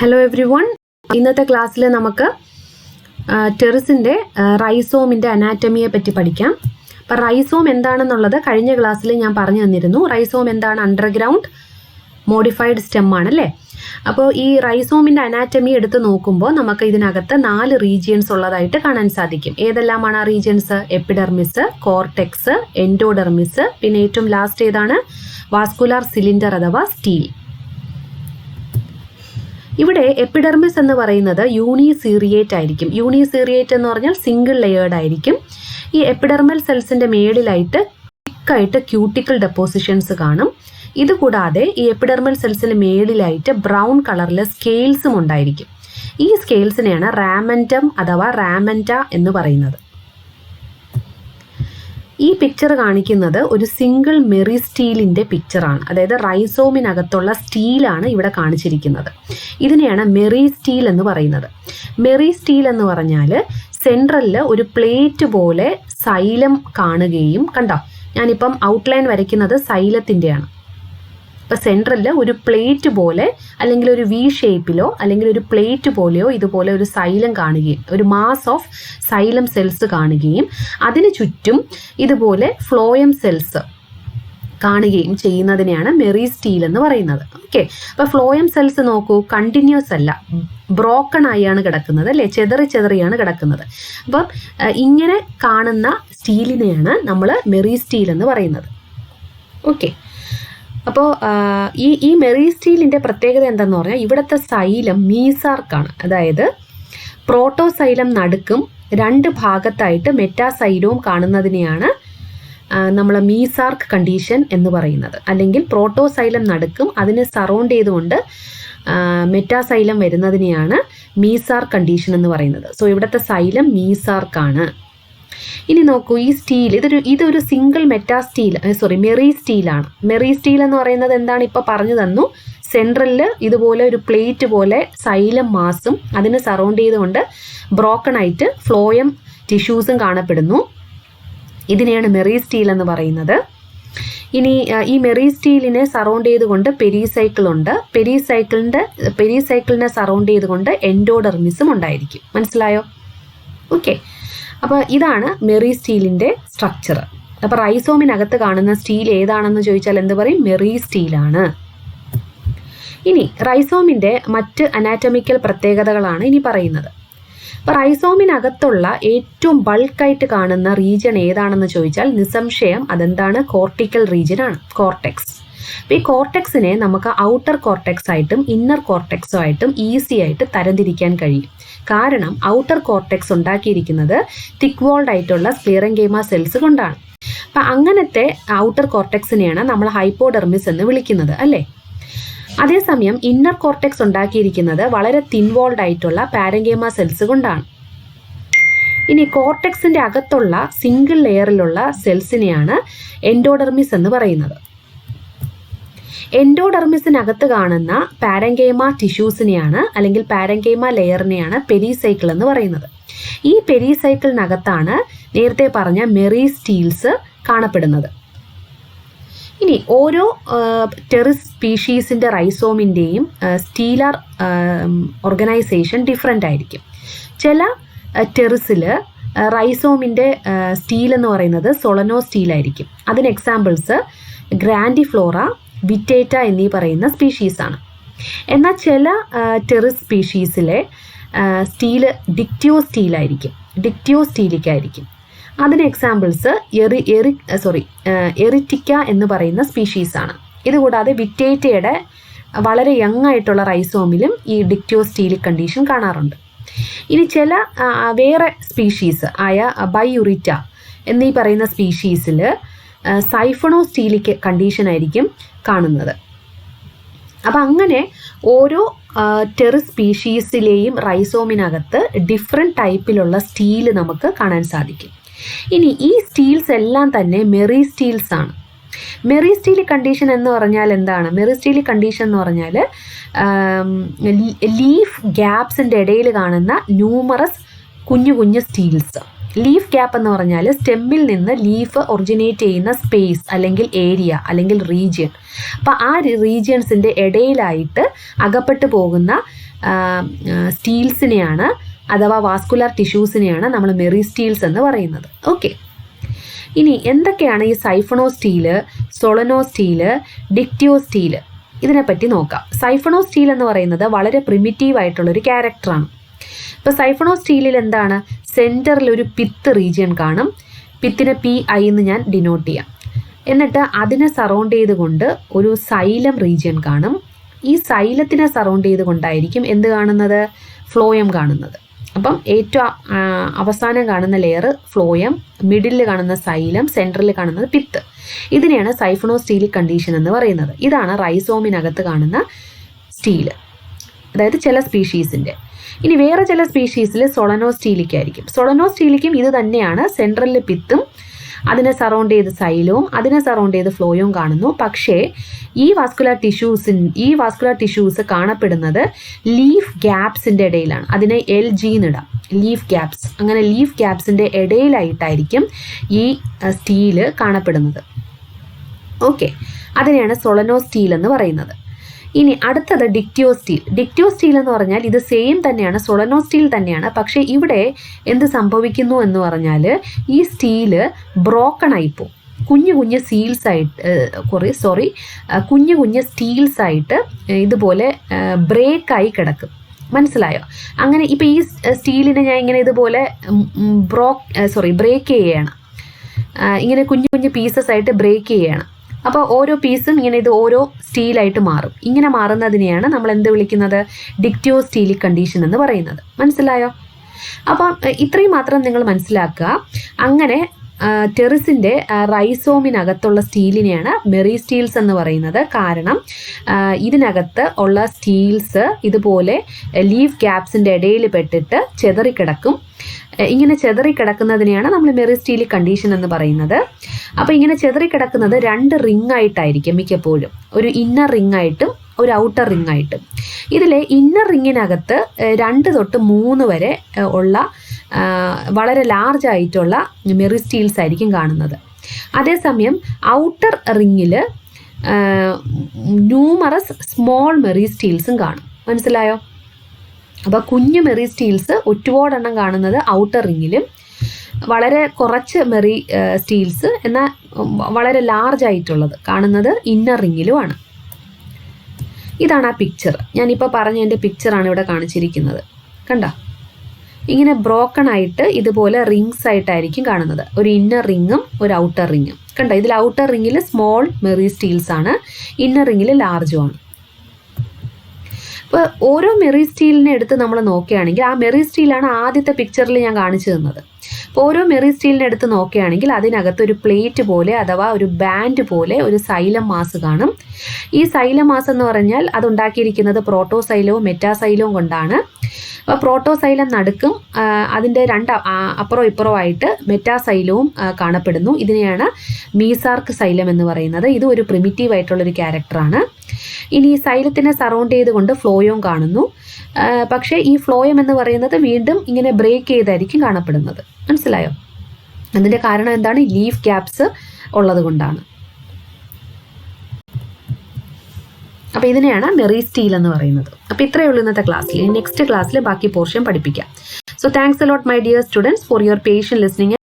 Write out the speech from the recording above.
Hello every one. ഇന്നത്തെ ക്ലാസ്സിൽ നമുക്ക് ടെറിസിൻ്റെ റൈസോമിൻ്റെ അനാറ്റമിയെ പറ്റി പഠിക്കാം. അപ്പം റൈസോം എന്താണെന്നുള്ളത് കഴിഞ്ഞ ക്ലാസ്സിൽ ഞാൻ പറഞ്ഞു തന്നിരുന്നു. റൈസോം എന്താണ്? അണ്ടർഗ്രൗണ്ട് മോഡിഫൈഡ് സ്റ്റെം ആണല്ലേ. അപ്പോൾ ഈ റൈസോമിൻ്റെ അനാറ്റമി എടുത്ത് നോക്കുമ്പോൾ നമുക്ക് ഇതിനകത്ത് 4 റീജിയൻസ് ഉള്ളതായിട്ട് കാണാൻ സാധിക്കും. ഏതെല്ലാമാണ് ആ റീജിയൻസ്? എപ്പിഡെർമിസ്, കോർട്ടെക്സ്, എൻഡോഡെർമിസ്, പിന്നെ ഏറ്റവും ലാസ്റ്റ് ഏതാണ്? വാസ്കുലാർ സിലിണ്ടർ അഥവാ സ്റ്റീൽ. ഇവിടെ എപ്പിഡെർമിസ് എന്ന് പറയുന്നത് യൂണിസീറിയേറ്റ് ആയിരിക്കും. യൂണിസീറിയേറ്റ് എന്ന് പറഞ്ഞാൽ സിംഗിൾ ലെയേർഡ് ആയിരിക്കും. ഈ എപ്പിഡെർമൽ സെൽസിൻ്റെ മേളിലായിട്ട് തിക്കായിട്ട് ക്യൂട്ടിക്കൽ ഡെപ്പോസിഷൻസ് കാണും. ഇതുകൂടാതെ ഈ എപ്പിഡെർമൽ സെൽസിന് മേളിലായിട്ട് ബ്രൗൺ കളറിലെ സ്കെയിൽസും ഉണ്ടായിരിക്കും. ഈ സ്കെയിൽസിനെയാണ് റാമൻറ്റം അഥവാ റാമൻറ്റ എന്ന് പറയുന്നത്. ഈ പിക്ചർ കാണിക്കുന്നത് ഒരു സിംഗിൾ മെറിസ്റ്റീലിൻ്റെ പിക്ചറാണ്. അതായത് റൈസോമിനകത്തുള്ള സ്റ്റീലാണ് ഇവിടെ കാണിച്ചിരിക്കുന്നത്. ഇതിനെയാണ് മെറിസ്റ്റീൽ എന്ന് പറയുന്നത്. മെറിസ്റ്റീൽ എന്ന് പറഞ്ഞാൽ സെൻട്രലിൽ ഒരു പ്ലേറ്റ് പോലെ സൈലം കാണുകയും, കണ്ടോ ഞാനിപ്പം ഔട്ട്ലൈൻ വരയ്ക്കുന്നത് സൈലത്തിൻ്റെയാണ്. ഇപ്പോൾ സെൻട്രലിൽ ഒരു പ്ലേറ്റ് പോലെ അല്ലെങ്കിൽ ഒരു വി ഷേപ്പിലോ അല്ലെങ്കിൽ ഒരു പ്ലേറ്റ് പോലെയോ ഇതുപോലെ ഒരു സൈലം കാണുകയും, ഒരു മാസ് ഓഫ് സൈലം സെൽസ് കാണുകയും അതിന് ചുറ്റും ഇതുപോലെ ഫ്ലോയം സെൽസ് കാണുകയും ചെയ്യുന്നതിനെയാണ് മെറിസ്റ്റീൽ എന്ന് പറയുന്നത്. ഓക്കെ, അപ്പോൾ ഫ്ലോയം സെൽസ് നോക്കൂ, കണ്ടിന്യൂസ് അല്ല, ബ്രോക്കൺ ആയാണ് കിടക്കുന്നത് അല്ലേ, ചെതറിയാണ് കിടക്കുന്നത്. അപ്പം ഇങ്ങനെ കാണുന്ന സ്റ്റീലിനെയാണ് നമ്മൾ മെറിസ്റ്റീൽ എന്ന് പറയുന്നത്. ഓക്കെ, അപ്പോൾ ഈ മെറിസ്റ്റീലിൻ്റെ പ്രത്യേകത എന്താണെന്ന് പറഞ്ഞാൽ ഇവിടുത്തെ സൈലം മീസാർക്കാണ്. അതായത് പ്രോട്ടോസൈലം നടുക്കും 2 ഭാഗത്തായിട്ട് മെറ്റാസൈലവും കാണുന്നതിനെയാണ് നമ്മൾ മീസാർക്ക് കണ്ടീഷൻ എന്ന് പറയുന്നത്. അല്ലെങ്കിൽ പ്രോട്ടോസൈലം നടുക്കും അതിനെ സറൗണ്ട് ചെയ്തുകൊണ്ട് മെറ്റാസൈലം വരുന്നതിനെയാണ് മീസാർക്ക് കണ്ടീഷൻ എന്ന് പറയുന്നത്. സോ ഇവിടുത്തെ സൈലം മീസാർക്കാണ്. ഇനി നോക്കൂ, ഈ സ്റ്റീൽ ഇതൊരു സിംഗിൾ മെറിസ്റ്റീലാണ്. മെറിസ്റ്റീൽ എന്ന് പറയുന്നത് എന്താണ്? ഇപ്പോൾ പറഞ്ഞു തന്നു. സെൻട്രലിൽ ഇതുപോലെ ഒരു പ്ലേറ്റ് പോലെ സൈലം മാസും അതിനെ സറൗണ്ട് ചെയ്തുകൊണ്ട് ബ്രോക്കൺ ആയിട്ട് ഫ്ലോയം ടിഷ്യൂസും കാണപ്പെടുന്നു. ഇതിനെയാണ് മെറിസ്റ്റീൽ എന്ന് പറയുന്നത്. ഇനി ഈ മെറിസ്റ്റീലിനെ സറൗണ്ട് ചെയ്തുകൊണ്ട് പെരിസൈക്കിൾ ഉണ്ട്. പെരിസൈക്കിളിനെ സറൗണ്ട് ചെയ്തുകൊണ്ട് എൻഡോഡെർമിസും ഉണ്ടായിരിക്കും. മനസ്സിലായോ? ഓക്കെ, അപ്പോൾ ഇതാണ് മെറിസ്റ്റീലിൻ്റെ സ്ട്രക്ചർ. അപ്പോൾ റൈസോമിനകത്ത് കാണുന്ന സ്റ്റീൽ ഏതാണെന്ന് ചോദിച്ചാൽ എന്ത് പറയും? മെറിസ്റ്റീലാണ്. ഇനി റൈസോമിൻ്റെ മറ്റ് അനാറ്റമിക്കൽ പ്രത്യേകതകളാണ് ഇനി പറയുന്നത്. അപ്പോൾ റൈസോമിനകത്തുള്ള ഏറ്റവും ബൾക്കായിട്ട് കാണുന്ന റീജിയൺ ഏതാണെന്ന് ചോദിച്ചാൽ നിസ്സംശയം അതെന്താണ്? കോർട്ടിക്കൽ റീജിയൻ ആണ്, കോർട്ടെക്സ്. അപ്പോൾ ഈ കോർട്ടെക്സിനെ നമുക്ക് ഔട്ടർ കോർട്ടെക്സ് ആയിട്ടും ഇന്നർ കോർട്ടെക്സും ആയിട്ടും ഈസി ആയിട്ട് തരംതിരിക്കാൻ കഴിയും. കാരണം ഔട്ടർ കോർട്ടെക്സ് ഉണ്ടാക്കിയിരിക്കുന്നത് തിക്ക് വോൾഡ് ആയിട്ടുള്ള സ്ക്ലിയറൻഗൈമ സെൽസ് കൊണ്ടാണ്. അപ്പം അങ്ങനത്തെ ഔട്ടർ കോർട്ടെക്സിനെയാണ് നമ്മൾ ഹൈപ്പോഡെർമിസ് എന്ന് വിളിക്കുന്നത് അല്ലേ. അതേസമയം ഇന്നർ കോർട്ടെക്സ് ഉണ്ടാക്കിയിരിക്കുന്നത് വളരെ തിൻ വോൾഡ് ആയിട്ടുള്ള പാരൻഗൈമ സെൽസ് കൊണ്ടാണ്. ഇനി കോർട്ടെക്സിൻ്റെ അകത്തുള്ള സിംഗിൾ ലെയറിലുള്ള സെൽസിനെയാണ് എൻഡോഡെർമിസ് എന്ന് പറയുന്നത്. എൻഡോഡെർമിസിനകത്ത് കാണുന്ന പാരൻഗൈമ ടിഷ്യൂസിനെയാണ് അല്ലെങ്കിൽ പാരൻഗൈമ ലെയറിനെയാണ് പെരിസൈക്കിൾ എന്ന് പറയുന്നത്. ഈ പെരിസൈക്കിളിനകത്താണ് നേരത്തെ പറഞ്ഞ മെറിസ്റ്റീൽസ് കാണപ്പെടുന്നത്. ഇനി ഓരോ ടെറിസ് സ്പീഷീസിൻ്റെ റൈസോമിൻ്റെയും സ്റ്റീലാർ ഓർഗനൈസേഷൻ ഡിഫറെൻ്റ് ആയിരിക്കും. ചില ടെറിസിൽ റൈസോമിൻ്റെ സ്റ്റീൽ എന്ന് പറയുന്നത് സൊളനോ സ്റ്റീലായിരിക്കും. അതിന് എക്സാമ്പിൾസ് ഗ്രാൻഡിഫ്ലോറ, വിറ്റേറ്റ എന്നീ പറയുന്ന സ്പീഷീസാണ്. എന്നാൽ ചില ടെറിസ് സ്പീഷീസിലെ സ്റ്റീല് ഡിക്റ്റിയോസ്റ്റീലിക്കായിരിക്കും. അതിന് എക്സാമ്പിൾസ് എറിറ്റിക്ക എന്ന് പറയുന്ന സ്പീഷീസാണ്. ഇതുകൂടാതെ വിറ്റേറ്റയുടെ വളരെ യങ് ആയിട്ടുള്ള റൈസോമിലും ഈ ഡിക്റ്റിയോസ്റ്റീലിക് കണ്ടീഷൻ കാണാറുണ്ട്. ഇനി ചില വേറെ സ്പീഷീസ് ആയ ബൈയുറിറ്റ എന്നീ പറയുന്ന സ്പീഷീസിൽ സൈഫണോസ്റ്റീലിക് കണ്ടീഷൻ ആയിരിക്കും കാണുന്നത്. അപ്പം അങ്ങനെ ഓരോ ടെറിസ് സ്പീഷീസിലെയും റൈസോമിനകത്ത് ഡിഫറെൻറ്റ് ടൈപ്പിലുള്ള സ്റ്റീല് നമുക്ക് കാണാൻ സാധിക്കും. ഇനി ഈ സ്റ്റീൽസ് എല്ലാം തന്നെ മെറിസ്റ്റീൽസ് ആണ്. മെറിസ്റ്റീലിക് കണ്ടീഷൻ എന്ന് പറഞ്ഞാൽ എന്താണ്? മെറിസ്റ്റീലിക് കണ്ടീഷൻ എന്ന് പറഞ്ഞാൽ ലീഫ് ഗ്യാപ്സിൻ്റെ ഇടയിൽ കാണുന്ന ന്യൂമറസ് കുഞ്ഞു സ്റ്റീൽസ്. ലീഫ് ഗ്യാപ്പ് എന്ന് പറഞ്ഞാൽ സ്റ്റെമ്മിൽ നിന്ന് ലീഫ് ഒറിജിനേറ്റ് ചെയ്യുന്ന സ്പേസ് അല്ലെങ്കിൽ ഏരിയ അല്ലെങ്കിൽ റീജിയൻ. അപ്പോൾ ആ റീജിയൻസിൻ്റെ ഇടയിലായിട്ട് അകപ്പെട്ടു പോകുന്ന സ്റ്റീൽസിനെയാണ് അഥവാ വാസ്കുലർ ടിഷ്യൂസിനെയാണ് നമ്മൾ മെറിസ്റ്റീൽസ് എന്ന് പറയുന്നത്. ഓക്കെ, ഇനി എന്തൊക്കെയാണ് ഈ സൈഫണോ സ്റ്റീല്, സൊളനോ സ്റ്റീല്, ഡിക്റ്റിയോ സ്റ്റീല്, ഇതിനെപ്പറ്റി നോക്കാം. സൈഫണോ സ്റ്റീൽ എന്ന് പറയുന്നത് വളരെ പ്രിമിറ്റീവ് ആയിട്ടുള്ളൊരു ക്യാരക്ടറാണ്. ഇപ്പോൾ സൈഫണോ സ്റ്റീലിൽ എന്താണ്, സെൻറ്ററിൽ ഒരു പിത്ത് റീജിയൻ കാണും. പിത്തിനെ PI എന്ന് ഞാൻ ഡിനോട്ട് ചെയ്യാം. എന്നിട്ട് അതിനെ സറൗണ്ട് ചെയ്തുകൊണ്ട് ഒരു സൈലം റീജിയൻ കാണും. ഈ സൈലത്തിനെ സറൗണ്ട് ചെയ്തുകൊണ്ടായിരിക്കും എന്ത് കാണുന്നത്, ഫ്ലോയം കാണുന്നത്. അപ്പം ഏറ്റവും അവസാനം കാണുന്ന ലെയർ ഫ്ലോയം, മിഡിലിൽ കാണുന്ന സൈലം, സെൻട്രലിൽ കാണുന്നത് പിത്ത്. ഇതിനെയാണ് സൈഫണോ സ്റ്റീലിക് കണ്ടീഷൻ എന്ന് പറയുന്നത്. ഇതാണ് റൈസോമിനകത്ത് കാണുന്ന സ്റ്റീല്, അതായത് ചില സ്പീഷീസിൻ്റെ. ഇനി വേറെ ചില സ്പീഷീസിൽ സൊളനോ സ്റ്റീലിക് ആയിരിക്കും. സൊളനോ സ്റ്റീലിക്കും ഇത് തന്നെയാണ്, സെൻട്രലിൽ പിത്തും അതിനെ സറൗണ്ട് ചെയ്ത് സൈലവും അതിനെ സറൗണ്ട് ചെയ്ത് ഫ്ലോയും കാണുന്നു. പക്ഷേ ഈ വാസ്കുലർ ടിഷ്യൂസ് കാണപ്പെടുന്നത് ലീഫ് ഗ്യാപ്സിൻ്റെ ഇടയിലാണ്. അതിനെ LG എന്നിടാം, ലീഫ് ഗ്യാപ്സ്. അങ്ങനെ ലീഫ് ഗ്യാപ്സിൻ്റെ ഇടയിലായിട്ടായിരിക്കും ഈ സ്റ്റീല് കാണപ്പെടുന്നത്. ഓക്കെ, അതിനെയാണ് സൊളനോ സ്റ്റീൽ എന്ന് പറയുന്നത്. ഇനി അടുത്തത് ഡിക്റ്റിയോ സ്റ്റീൽ. ഡിക്റ്റിയോ സ്റ്റീൽ എന്ന് പറഞ്ഞാൽ ഇത് സെയിം തന്നെയാണ്, സൊളനോ സ്റ്റീൽ തന്നെയാണ്. പക്ഷേ ഇവിടെ എന്ത് സംഭവിക്കുന്നു എന്ന് പറഞ്ഞാൽ ഈ സ്റ്റീല് ബ്രോക്കൺ ആയിപ്പോവും. കുഞ്ഞു കുഞ്ഞ് സ്റ്റീൽസ് ആയിട്ട് ഇതുപോലെ ബ്രേക്കായി കിടക്കും. മനസ്സിലായോ? അങ്ങനെ ഇപ്പോൾ ഈ സ്റ്റീലിനെ ഞാൻ ഇങ്ങനെ ഇതുപോലെ ബ്രേക്ക് ചെയ്യുകയാണ്. ഇങ്ങനെ കുഞ്ഞു കുഞ്ഞു പീസസ് ആയിട്ട് ബ്രേക്ക് ചെയ്യുകയാണ്. അപ്പോൾ ഓരോ പീസും ഇങ്ങനെ ഇത് ഓരോ സ്റ്റീലായിട്ട് മാറും. ഇങ്ങനെ മാറുന്നതിനെയാണ് നമ്മൾ എന്ത് വിളിക്കുന്നത്, ഡിക്റ്റിയോ സ്റ്റീലിക് കണ്ടീഷൻ എന്ന് പറയുന്നത്. മനസ്സിലായോ? അപ്പം ഇത്രയും മാത്രം നിങ്ങൾ മനസ്സിലാക്കുക. അങ്ങനെ ടെറിസിൻ്റെ റൈസോമിനകത്തുള്ള സ്റ്റീലിനെയാണ് മെറിസ്റ്റീൽസ് എന്ന് പറയുന്നത്. കാരണം ഇതിനകത്ത് ഉള്ള സ്റ്റീൽസ് ഇതുപോലെ ലീഫ് ഗ്യാപ്സിൻ്റെ ഇടയിൽ പെട്ടിട്ട് ചെതറിക്കിടക്കും. ഇങ്ങനെ ചെതറിക്കിടക്കുന്നതിനെയാണ് നമ്മൾ മെറിസ്റ്റീലിക് കണ്ടീഷൻ എന്ന് പറയുന്നത്. അപ്പോൾ ഇങ്ങനെ ചെതറിക്കിടക്കുന്നത് 2 റിംഗ് ആയിട്ടായിരിക്കും മിക്കപ്പോഴും, ഒരു ഇന്നർ റിംഗ് ആയിട്ടും ഒരു ഔട്ടർ റിംഗ് ആയിട്ടും. ഇതിലെ ഇന്നർ റിങ്ങിനകത്ത് 2 തൊട്ട് 3 വരെ ഉള്ള വളരെ ലാർജ് ആയിട്ടുള്ള മെറിസ്റ്റീൽസ് ആയിരിക്കും കാണുന്നത്. അതേസമയം ഔട്ടർ റിങ്ങിൽ ന്യൂമറസ് സ്മോൾ മെറിസ്റ്റീൽസും കാണും. മനസ്സിലായോ? അപ്പോൾ കുഞ്ഞു മെറിസ്റ്റീൽസ് ഒരുപാടെണ്ണം കാണുന്നത് ഔട്ടർ റിങ്ങിലും, വളരെ കുറച്ച് സ്റ്റീൽസ് എന്നാൽ വളരെ ലാർജ് ആയിട്ടുള്ളത് കാണുന്നത് ഇന്നർ റിങ്ങിലുമാണ്. ഇതാണ് ആ പിക്ചർ. ഞാനിപ്പോൾ പറഞ്ഞതിൻ്റെ പിക്ചറാണ് ഇവിടെ കാണിച്ചിരിക്കുന്നത്. കണ്ടോ? ഇങ്ങനെ ബ്രോക്കൺ ആയിട്ട് ഇതുപോലെ റിങ്സ് ആയിട്ടായിരിക്കും കാണുന്നത്. ഒരു ഇന്നർ റിങ്ങും ഒരു ഔട്ടർ റിങ്ങും. കണ്ടോ? ഇതിൽ ഔട്ടർ റിങ്ങിൽ സ്മോൾ മെറിസ്റ്റീൽസ് ആണ്, ഇന്നർ റിങ്ങിൽ ലാർജും ആണ്. അപ്പോൾ ഓരോ മെറിസ്റ്റീലിനെ എടുത്ത് നമ്മൾ നോക്കുകയാണെങ്കിൽ, ആ മെറിസ്റ്റീലാണ് ആദ്യത്തെ പിക്ചറിൽ ഞാൻ കാണിച്ചു തന്നത്. അപ്പോൾ ഓരോ മെറിസ്റ്റീലിനെ എടുത്ത് നോക്കുകയാണെങ്കിൽ അതിനകത്ത് ഒരു പ്ലേറ്റ് പോലെ അഥവാ ഒരു ബാൻഡ് പോലെ ഒരു സൈലം മാസ് കാണും. ഈ സൈലം മാസ് എന്ന് പറഞ്ഞാൽ അതുണ്ടാക്കിയിരിക്കുന്നത് പ്രോട്ടോസൈലവും മെറ്റാസൈലവും കൊണ്ടാണ്. അപ്പോൾ പ്രോട്ടോസൈലം നടുക്കും അതിൻ്റെ അപ്പുറവും ഇപ്പുറമായിട്ട് മെറ്റാസൈലവും കാണപ്പെടുന്നു. ഇതിനെയാണ് മീസാർക്ക് സൈലം എന്ന് പറയുന്നത്. ഇത് ഒരു പ്രിമിറ്റീവ് ആയിട്ടുള്ളൊരു ക്യാരക്ടറാണ്. ഇനി സൈലത്തിനെ സറൗണ്ട് ചെയ്തുകൊണ്ട് ഫ്ലോയും കാണുന്നു. പക്ഷേ ഈ ഫ്ലോയം എന്ന് പറയുന്നത് വീണ്ടും ഇങ്ങനെ ബ്രേക്ക് ചെയ്തായിരിക്കും കാണപ്പെടുന്നത്. മനസ്സിലായോ? അതിൻ്റെ കാരണം എന്താണ്? ലീഫ് ഗ്യാപ്സ് ഉള്ളത് കൊണ്ടാണ്. അപ്പോൾ ഇതിനെയാണ് മെറിസ്റ്റീൽ എന്ന് പറയുന്നത്. അപ്പോൾ ഇത്രയേ ഉള്ളൂ ഇന്നത്തെ ക്ലാസ്സിൽ. നെക്സ്റ്റ് ക്ലാസ്സിൽ ബാക്കി പോർഷൻ പഠിപ്പിക്കാം. So thanks uh lot my dear students for your patient listening.